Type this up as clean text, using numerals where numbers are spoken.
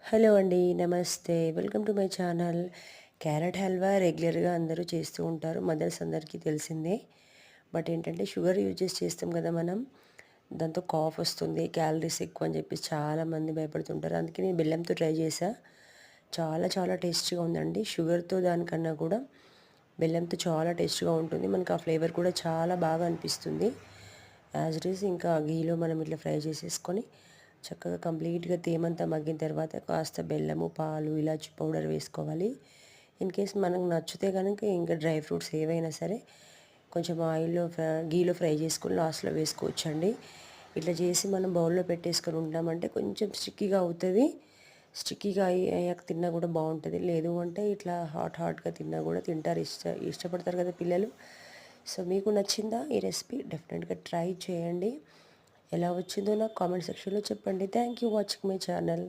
Hello అండి. నమస్తే. Welcome to my channel. Carrot halwa రెగ్యులర్‌గా అందరూ చేస్తూ ఉంటారు. మదర్స్ అందరికీ తెలిసిందే. బట్ ఏంటంటే షుగర్ యూజ్ చేసి చేస్తాం కదా మనం. దాంతో కాఫ్ వస్తుంది, క్యాలరీస్ ఎక్కువ అని చెప్పేసి చాలామంది భయపడుతుంటారు. అందుకే నేను బెల్లంతో ట్రై చేశా. చాలా చాలా టేస్టీగా ఉందండి. షుగర్‌తో దానికన్నా కూడా బెల్లంతో చాలా టేస్ట్‌గా ఉంటుంది. మనకు ఆ ఫ్లేవర్ కూడా చాలా బాగా అనిపిస్తుంది. యాజ్ ఇట్ ఈజ్ ఇంకా ఘీలో మనం ఇట్లా ఫ్రై చేసేసుకొని చక్కగా కంప్లీట్‌గా తేమంతా మగ్గిన తర్వాత కాస్త బెల్లము, పాలు, ఇలాచి పౌడర్ వేసుకోవాలి. ఇన్ కేస్ మనకు నచ్చితే గనుక ఇంకా డ్రై ఫ్రూట్స్ ఏవైనా సరే కొంచెం ఆయిల్‌లో ఘీలో ఫ్రై చేసుకొని లాస్ట్‌లో వేసుకోవచ్చండి. ఇట్లా చేసి మనం బౌల్‌లో పెట్టేసుకొని ఉంటామంటే కొంచెం స్టిక్కీగా అవుతది. స్టిక్కీగా అయ్యాక తిన్నా కూడా బాగుంటుంది. లేదు అంటే ఇట్లా హాట్‌గా తిన్నా కూడా తింటారు. ఇష్టపడతారు కదా పిల్లలు. సో మీకు నచ్చిందా ఈ రెసిపీ? డెఫినెట్‌గా ట్రై చేయండి. ఎలా వచ్చిందో నాకు కామెంట్ సెక్షన్‌లో చెప్పండి. Thank you watching my channel.